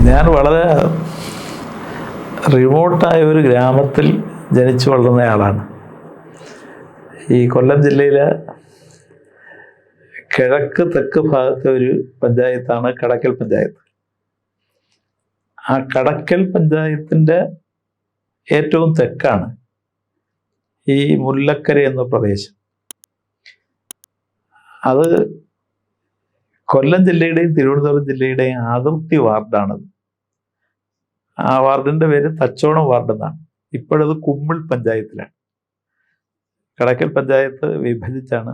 ഞാൻ വളരെ റിമോട്ടായ ഒരു ഗ്രാമത്തിൽ ജനിച്ചു വളർന്നയാളാണ്. ഈ കൊല്ലം ജില്ലയിലെ കിഴക്ക് തെക്ക് ഭാഗത്തെ ഒരു പഞ്ചായത്താണ് കടക്കൽ പഞ്ചായത്ത്. ആ കടക്കൽ പഞ്ചായത്തിൻ്റെ ഏറ്റവും തെക്കാണ് ഈ മുല്ലക്കര എന്ന പ്രദേശം. അത് കൊല്ലം ജില്ലയുടെയും തിരുവനന്തപുരം ജില്ലയുടെയും അതിർത്തി വാർഡാണത്. ആ വാർഡിൻ്റെ പേര് തച്ചോണം വാർഡ് എന്നാണ്. ഇപ്പോഴത് കുമ്മിൾ പഞ്ചായത്തിലാണ്. കടക്കൽ പഞ്ചായത്ത് വിഭജിച്ചാണ്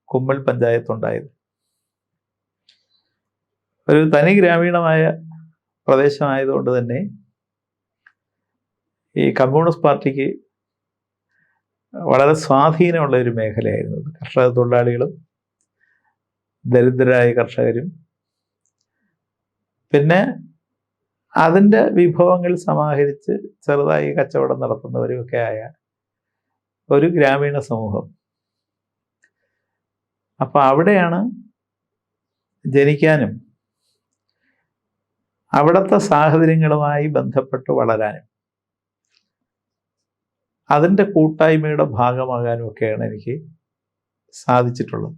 കുമ്മിൾ പഞ്ചായത്ത് ഉണ്ടായത്. ഒരു തനി ഗ്രാമീണമായ പ്രദേശമായതുകൊണ്ട് തന്നെ ഈ കമ്മ്യൂണിസ്റ്റ് പാർട്ടിക്ക് വളരെ സ്വാധീനമുള്ള ഒരു മേഖലയായിരുന്നു. കർഷക തൊഴിലാളികളും ദരിദ്രരായ കർഷകരും പിന്നെ അതിൻ്റെ വിഭവങ്ങൾ സമാഹരിച്ച് ചെറുതായി കച്ചവടം നടത്തുന്നവരുമൊക്കെ ആയ ഒരു ഗ്രാമീണ സമൂഹം. അപ്പം അവിടെയാണ് ജനിക്കാനും അവിടുത്തെ സാഹചര്യങ്ങളുമായി ബന്ധപ്പെട്ട് വളരാനും അതിൻ്റെ കൂട്ടായ്മയുടെ ഭാഗമാകാനും ഒക്കെയാണ് എനിക്ക് സാധിച്ചിട്ടുള്ളത്.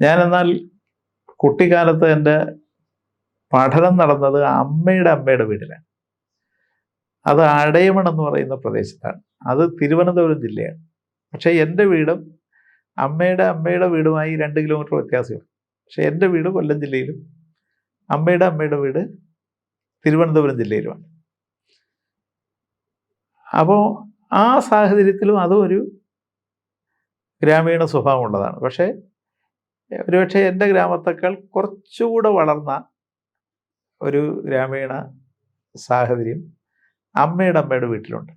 ഞാനെന്നാൽ കുട്ടിക്കാലത്ത് എൻ്റെ പഠനം നടന്നത് അമ്മയുടെ വീട്ടിലാണ്. അത് അടയമൺ എന്ന് പറയുന്ന പ്രദേശത്താണ്. അത് തിരുവനന്തപുരം ജില്ലയാണ്. പക്ഷേ എൻ്റെ വീടും അമ്മയുടെ വീടുമായി 2 കിലോമീറ്റർ വ്യത്യാസമുണ്ട്. പക്ഷേ എൻ്റെ വീട് കൊല്ലം ജില്ലയിലും അമ്മയുടെ വീട് തിരുവനന്തപുരം ജില്ലയിലുമാണ്. അപ്പോൾ ആ സാഹചര്യത്തിലും അതും ഒരു ഗ്രാമീണ സ്വഭാവമുള്ളതാണ്. പക്ഷേ ഒരുപക്ഷെ എൻ്റെ ഗ്രാമത്തേക്കാൾ കുറച്ചുകൂടെ വളർന്ന ഒരു ഗ്രാമീണ സാഹചര്യം അമ്മയുടെ വീട്ടിലുണ്ട്.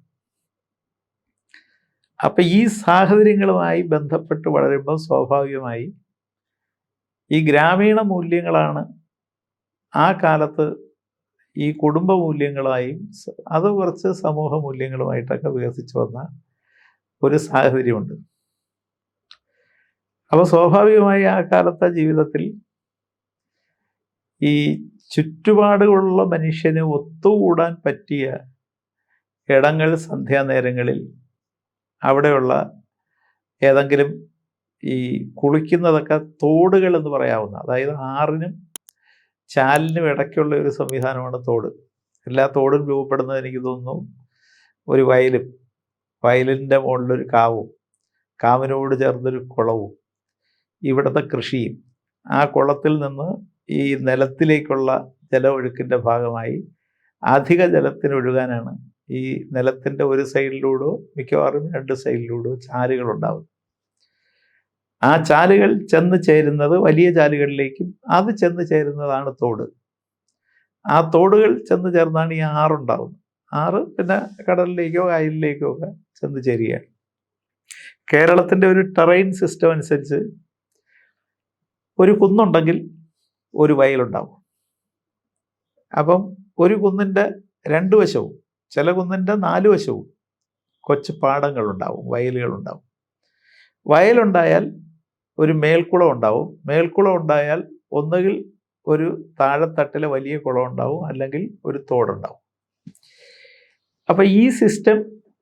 അപ്പം ഈ സാഹചര്യങ്ങളുമായി ബന്ധപ്പെട്ട് വളരുമ്പോൾ സ്വാഭാവികമായി ഈ ഗ്രാമീണ മൂല്യങ്ങളാണ് ആ കാലത്ത് ഈ കുടുംബ മൂല്യങ്ങളായും അത് കുറച്ച് സമൂഹ മൂല്യങ്ങളുമായിട്ടൊക്കെ വികസിച്ചു വന്ന ഒരു സാഹചര്യമുണ്ട്. അപ്പോൾ സ്വാഭാവികമായി ആ കാലത്തെ ജീവിതത്തിൽ ഈ ചുറ്റുപാടുകളുള്ള മനുഷ്യന് ഒത്തുകൂടാൻ പറ്റിയ ഇടങ്ങൾ സന്ധ്യാനേരങ്ങളിൽ അവിടെയുള്ള ഏതെങ്കിലും ഈ കുളിക്കുന്നതൊക്കെ തോടുകൾ എന്ന് പറയാവുന്ന, അതായത് ആറിനും ചാലിനും ഇടയ്ക്കുള്ള ഒരു സംവിധാനമാണ് തോട്. എല്ലാ തോടും രൂപപ്പെടുന്നത് എനിക്ക് തോന്നുന്നു ഒരു വയലിൻ്റെ മുകളിലൊരു കാവിനോട് ചേർന്നൊരു കുളവും ഇവിടുത്തെ കൃഷിയും, ആ കുളത്തിൽ നിന്ന് ഈ നിലത്തിലേക്കുള്ള ജലമൊഴുക്കിൻ്റെ ഭാഗമായി അധിക ജലത്തിനൊഴുകാനാണ് ഈ നിലത്തിൻ്റെ ഒരു സൈഡിലൂടെ മിക്കവാറും 2 സൈഡിലൂടെ ചാലുകളുണ്ടാവും. ആ ചാലുകൾ ചെന്ന് ചേരുന്നത് വലിയ ചാലുകളിലേക്കും അത് ചെന്ന് ചേരുന്നതാണ് തോട്. ആ തോടുകൾ ചെന്ന് ചേർന്നാണ് ഈ ആറുണ്ടാവുന്നത്. ആറ് പിന്നെ കടലിലേക്കോ കായലിലേക്കോ ഒക്കെ ചെന്ന് ചേരുകയാണ്. കേരളത്തിൻ്റെ ഒരു ടെറൈൻ സിസ്റ്റം അനുസരിച്ച് ഒരു കുന്നുണ്ടെങ്കിൽ ഒരു വയലുണ്ടാവും. അപ്പം ഒരു കുന്നിൻ്റെ 2 വശവും, ചില കുന്നിൻ്റെ 4 വശവും കൊച്ചു പാടങ്ങളുണ്ടാവും, വയലുകളുണ്ടാവും. വയലുണ്ടായാൽ ഒരു മേൽക്കുളം ഉണ്ടാവും. മേൽക്കുളം ഉണ്ടായാൽ ഒന്നുകിൽ ഒരു താഴെത്തട്ടിലെ വലിയ കുളം ഉണ്ടാവും, അല്ലെങ്കിൽ ഒരു തോടുണ്ടാവും. അപ്പം ഈ സിസ്റ്റം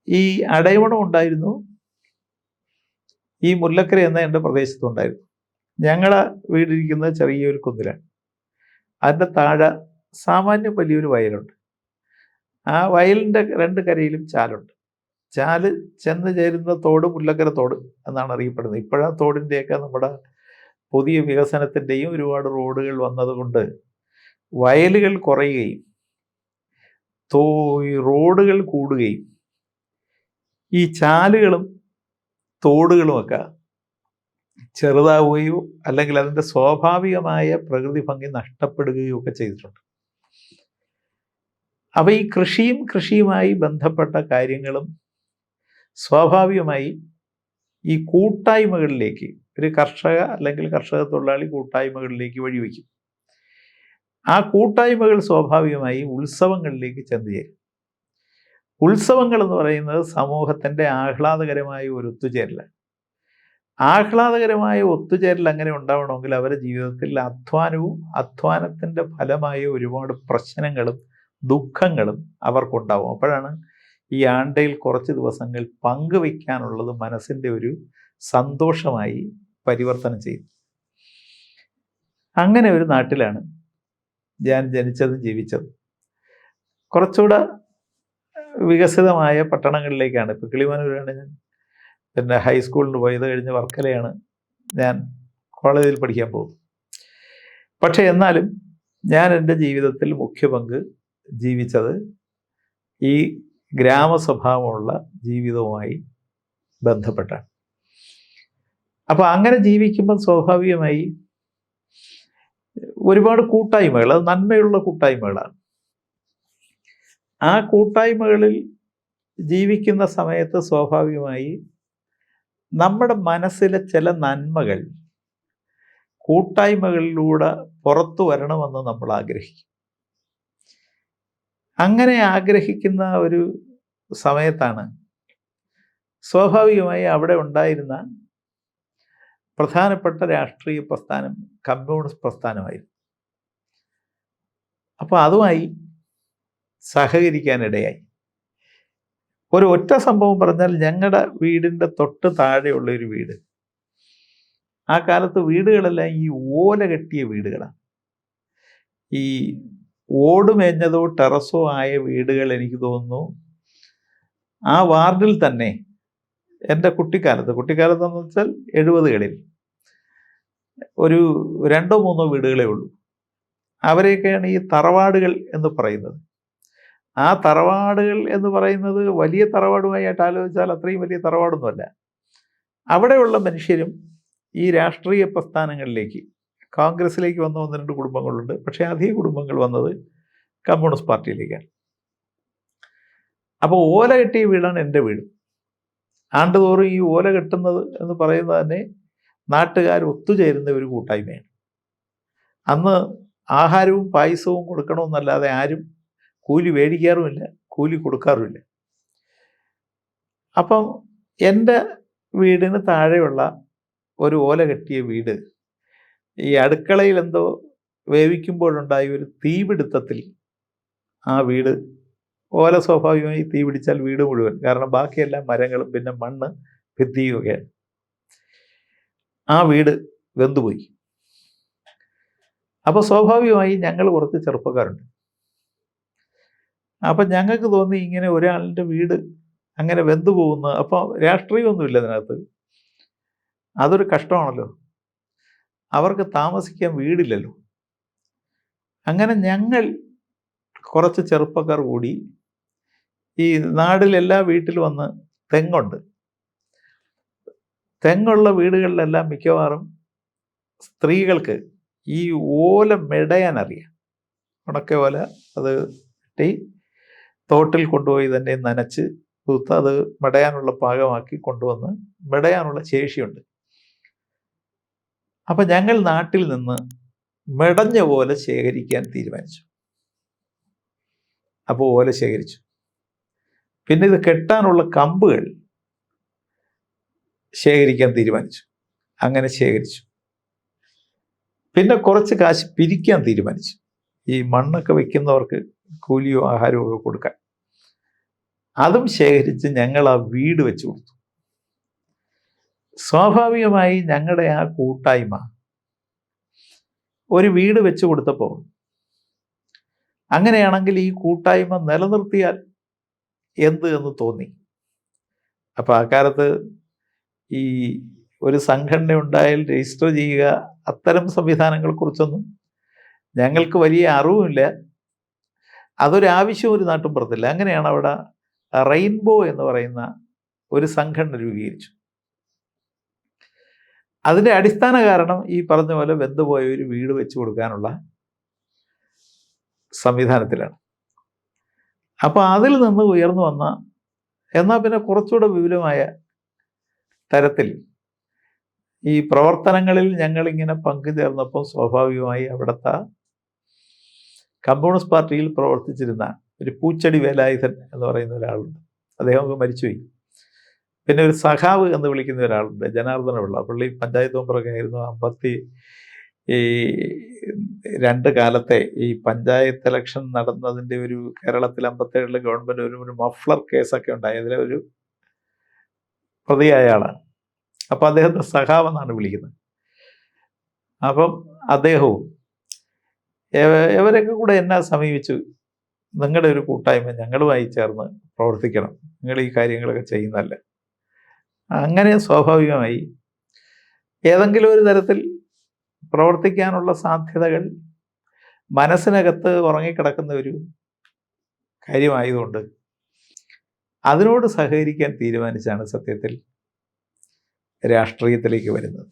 ഈ അടയമണം ഉണ്ടായിരുന്നു, ഈ മുല്ലക്കര എന്ന എൻ്റെ പ്രദേശത്തുണ്ടായിരുന്നു. ഞങ്ങളെ വീടിരിക്കുന്നത് ചെറിയൊരു കുന്നിലാണ്. അതിൻ്റെ താഴെ സാമാന്യം വലിയൊരു വയലുണ്ട്. ആ വയലിൻ്റെ 2 കരയിലും ചാലുണ്ട്. ചാല് ചെന്ന് ചേരുന്ന തോട് മുല്ലക്കര തോട് എന്നാണ് അറിയപ്പെടുന്നത്. ഇപ്പോഴാ തോടിൻ്റെയൊക്കെ നമ്മുടെ പുതിയ വികസനത്തിൻ്റെയും ഒരുപാട് റോഡുകൾ വന്നതുകൊണ്ട് വയലുകൾ കുറയുകയും റോഡുകൾ കൂടുകയും ഈ ചാലുകളും തോടുകളുമൊക്കെ ചെറുതാവുകയോ അല്ലെങ്കിൽ അതിൻ്റെ സ്വാഭാവികമായ പ്രകൃതി ഭംഗി നഷ്ടപ്പെടുകയോ ഒക്കെ ചെയ്തിട്ടുണ്ട്. അപ്പോൾ ഈ കൃഷിയുമായി ബന്ധപ്പെട്ട കാര്യങ്ങളും സ്വാഭാവികമായി ഈ കൂട്ടായ്മകളിലേക്ക്, ഒരു കർഷക അല്ലെങ്കിൽ കർഷക തൊഴിലാളി കൂട്ടായ്മകളിലേക്ക് വഴിവെക്കും. ആ കൂട്ടായ്മകൾ സ്വാഭാവികമായി ഉത്സവങ്ങളിലേക്ക് ചെന്ന് ചേരും. ഉത്സവങ്ങൾ എന്ന് പറയുന്നത് സമൂഹത്തിൻ്റെ ആഹ്ലാദകരമായ ഒരു ഒത്തുചേരലാണ്. ആഹ്ലാദകരമായ ഒത്തുചേരൽ അങ്ങനെ ഉണ്ടാവണമെങ്കിൽ അവരുടെ ജീവിതത്തിൽ അധ്വാനത്തിൻ്റെ ഫലമായ ഒരുപാട് പ്രശ്നങ്ങളും ദുഃഖങ്ങളും അവർക്കുണ്ടാവും. അപ്പോഴാണ് ഈ ആണ്ടയിൽ കുറച്ച് ദിവസങ്ങൾ പങ്കുവയ്ക്കാനുള്ളത് മനസ്സിൻ്റെ ഒരു സന്തോഷമായി പരിവർത്തനം ചെയ്യുന്നത്. അങ്ങനെ ഒരു നാട്ടിലാണ് ഞാൻ ജനിച്ചതും ജീവിച്ചതും. കുറച്ചുകൂടെ വികസിതമായ പട്ടണങ്ങളിലേക്കാണ്. ഇപ്പോൾ കിളിമാനൂരാണ് ഞാൻ പിന്നെ ഹൈസ്കൂളിന് പോയത്. കഴിഞ്ഞ് വർക്കലയാണ് ഞാൻ കോളേജിൽ പഠിക്കാൻ പോകുന്നത്. പക്ഷെ എന്നാലും ഞാൻ എൻ്റെ ജീവിതത്തിൽ മുഖ്യ പങ്ക് ജീവിച്ചത് ഈ ഗ്രാമസ്വഭാവമുള്ള ജീവിതവുമായി ബന്ധപ്പെട്ടാണ്. അപ്പോൾ അങ്ങനെ ജീവിക്കുമ്പോൾ സ്വാഭാവികമായി ഒരുപാട് കൂട്ടായ്മകൾ, അത് നന്മയുള്ള കൂട്ടായ്മകളാണ്. ആ കൂട്ടായ്മകളിൽ ജീവിക്കുന്ന സമയത്ത് സ്വാഭാവികമായി നമ്മുടെ മനസ്സിലെ ചില നന്മകൾ കൂട്ടായ്മകളിലൂടെ പുറത്തു വരണമെന്ന് നമ്മൾ ആഗ്രഹിക്കും. അങ്ങനെ ആഗ്രഹിക്കുന്ന ഒരു സമയത്താണ് സ്വാഭാവികമായി അവിടെ ഉണ്ടായിരുന്ന പ്രധാനപ്പെട്ട രാഷ്ട്രീയ പ്രസ്ഥാനം കമ്മ്യൂണിസ്റ്റ് പ്രസ്ഥാനമായിരുന്നു. അപ്പോൾ അതുമായി സഹകരിക്കാനിടയായി. ഒരു ഒറ്റ സംഭവം പറഞ്ഞാൽ, ഞങ്ങളുടെ വീടിൻ്റെ തൊട്ട് താഴെയുള്ള ഒരു വീട്, ആ കാലത്ത് വീടുകളെല്ലാം ഈ ഓല കെട്ടിയ വീടുകളാണ്. ഈ ഓടുമേഞ്ഞതോ ടെറസോ ആയ വീടുകൾ എനിക്ക് തോന്നുന്നു ആ വാർഡിൽ തന്നെ എൻ്റെ കുട്ടിക്കാലത്തെന്ന് വെച്ചാൽ 70കളിൽ ഒരു 2-3 വീടുകളേ ഉള്ളൂ. അവരെയൊക്കെയാണ് ഈ തറവാടുകൾ എന്ന് പറയുന്നത്. ആ തറവാടുകൾ എന്ന് പറയുന്നത് വലിയ തറവാടുമായിട്ട് ആലോചിച്ചാൽ അത്രയും വലിയ തറവാടൊന്നുമല്ല. അവിടെയുള്ള മനുഷ്യരും ഈ രാഷ്ട്രീയ പ്രസ്ഥാനങ്ങളിലേക്ക്, കോൺഗ്രസിലേക്ക് വന്ന 1-2 കുടുംബങ്ങളുണ്ട്. പക്ഷേ അധിക കുടുംബങ്ങൾ വന്നത് കമ്മ്യൂണിസ്റ്റ് പാർട്ടിയിലേക്കാണ്. അപ്പോൾ ഓല കെട്ടിയ വീടാണ് എൻ്റെ വീട്. ആണ്ടുതോറും ഈ ഓല കെട്ടുന്നത് എന്ന് പറയുന്നത് തന്നെ നാട്ടുകാർ ഒത്തുചേരുന്ന ഒരു കൂട്ടായ്മയാണ്. അന്ന് ആഹാരവും പായസവും കൊടുക്കണമെന്നല്ലാതെ ആരും കൂലി മേടിക്കാറുമില്ല, കൂലി കൊടുക്കാറുമില്ല. അപ്പം എൻ്റെ വീടിന് താഴെയുള്ള ഒരു ഓല കെട്ടിയ വീട്, ഈ അടുക്കളയിൽ എന്തോ വേവിക്കുമ്പോഴുണ്ടായ ഒരു തീപിടുത്തത്തിൽ ആ വീട്, ഓല സ്വാഭാവികമായി തീ പിടിച്ചാൽ വീട് മുഴുവൻ, കാരണം ബാക്കിയെല്ലാം മരങ്ങളും പിന്നെ മണ്ണ് ഭിത്തിയുമൊക്കെയാണ്, ആ വീട് വെന്തുപോയി. അപ്പോൾ സ്വാഭാവികമായി ഞങ്ങൾ കുറച്ച് ചെറുപ്പക്കാരുണ്ട്. അപ്പം ഞങ്ങൾക്ക് തോന്നി ഇങ്ങനെ ഒരാളുടെ വീട് അങ്ങനെ വെന്തു പോകുന്ന, അപ്പോൾ രാഷ്ട്രീയമൊന്നുമില്ല അതിനകത്ത്, അതൊരു കഷ്ടമാണല്ലോ, അവർക്ക് താമസിക്കാൻ വീടില്ലല്ലോ. അങ്ങനെ ഞങ്ങൾ കുറച്ച് ചെറുപ്പക്കാർ കൂടി ഈ നാട്ടിലെല്ലാ വീട്ടിൽ വന്ന് തെങ്ങുണ്ട്, തെങ്ങുള്ള വീടുകളിലെല്ലാം മിക്കവാറും സ്ത്രീകൾക്ക് ഈ ഓല മെടയാൻ അറിയാം. ഉണക്ക ഓല അത് കെട്ടി തോട്ടിൽ കൊണ്ടുപോയി തന്നെ നനച്ച് കുത്ത് അത് മെടയാനുള്ള പാകമാക്കി കൊണ്ടുവന്ന് മെടയാനുള്ള ശേഷിയുണ്ട്. അപ്പം ഞങ്ങൾ നാട്ടിൽ നിന്ന് മെടഞ്ഞ ഓല ശേഖരിക്കാൻ തീരുമാനിച്ചു. അപ്പോൾ ഓല ശേഖരിച്ചു. പിന്നെ ഇത് കെട്ടാനുള്ള കമ്പുകൾ ശേഖരിക്കാൻ തീരുമാനിച്ചു. അങ്ങനെ ശേഖരിച്ചു. പിന്നെ കുറച്ച് കാശ് പിരിക്കാൻ തീരുമാനിച്ചു, ഈ മണ്ണൊക്കെ വെക്കുന്നവർക്ക് കൂലിയോ ആഹാരമോ ഒക്കെ കൊടുക്കാൻ. അതും ശേഖരിച്ച് ഞങ്ങൾ ആ വീട് വെച്ച് കൊടുത്തു. സ്വാഭാവികമായി ഞങ്ങളുടെ ആ കൂട്ടായ്മ ഒരു വീട് വെച്ച് കൊടുത്തപ്പോൾ, അങ്ങനെയാണെങ്കിൽ ഈ കൂട്ടായ്മ നിലനിർത്തിയാൽ എന്ത് എന്ന് തോന്നി. അപ്പോൾ ആ കാലത്ത് ഈ ഒരു സംഘടന ഉണ്ടായാൽ രജിസ്റ്റർ ചെയ്യുക, അത്തരം സംവിധാനങ്ങളെക്കുറിച്ചൊന്നും ഞങ്ങൾക്ക് വലിയ അറിവുമില്ല. അതൊരാവശ്യം ഒരു നാട്ടും പുറത്തില്ല. അങ്ങനെയാണ് അവിടെ റെയിൻബോ എന്ന് പറയുന്ന ഒരു സംഘടന രൂപീകരിച്ചു. അതിൻ്റെ അടിസ്ഥാന കാരണം ഈ പറഞ്ഞ പോലെ വെന്തുപോയ ഒരു വീട് വെച്ച് കൊടുക്കാനുള്ള സംവിധാനത്തിലാണ്. അപ്പോൾ അതിൽ നിന്ന് ഉയർന്നു വന്ന, എന്നാൽ പിന്നെ കുറച്ചുകൂടെ വിപുലമായ തരത്തിൽ ഈ പ്രവർത്തനങ്ങളിൽ ഞങ്ങളിങ്ങനെ പങ്കുചേർന്നപ്പോൾ സ്വാഭാവികമായി അവിടുത്തെ കമ്മ്യൂണിസ്റ്റ് പാർട്ടിയിൽ പ്രവർത്തിച്ചിരുന്ന ഒരു പൂച്ചെടി വേലായുധൻ എന്ന് പറയുന്ന ഒരാളുണ്ട്. അദ്ദേഹം മരിച്ചുപോയി. പിന്നെ ഒരു സഖാവ് എന്ന് വിളിക്കുന്ന ഒരാളുണ്ട്, ജനാർദ്ദന പിള്ള. പുള്ളി പഞ്ചായത്ത് മെമ്പറൊക്കെ ആയിരുന്നു. ഈ 2 കാലത്തെ ഈ പഞ്ചായത്ത് ഇലക്ഷൻ നടന്നതിൻ്റെ ഒരു കേരളത്തിൽ 57 ഗവൺമെൻറ് ഒരു മഫ്ലർ കേസൊക്കെ ഉണ്ടായി. അതിലെ ഒരു പ്രതിയായ ആളാണ്. അപ്പം അദ്ദേഹത്തെ സഖാവ് എന്നാണ് വിളിക്കുന്നത്. അപ്പം അദ്ദേഹവും ഇവരൊക്കെ കൂടെ എന്നെ സമീപിച്ചു, നിങ്ങളുടെ ഒരു കൂട്ടായ്മ ഞങ്ങളുമായി ചേർന്ന് പ്രവർത്തിക്കണം, നിങ്ങൾ ഈ കാര്യങ്ങളൊക്കെ ചെയ്യുന്നതല്ല. അങ്ങനെ സ്വാഭാവികമായി ഏതെങ്കിലും ഒരു തരത്തിൽ പ്രവർത്തിക്കാനുള്ള സാധ്യതകൾ മനസ്സിനകത്ത് ഉറങ്ങിക്കിടക്കുന്ന ഒരു കാര്യമായതുകൊണ്ട് അതിനോട് സഹകരിക്കാൻ തീരുമാനിച്ചാണ് സത്യത്തിൽ രാഷ്ട്രീയത്തിലേക്ക് വരുന്നത്.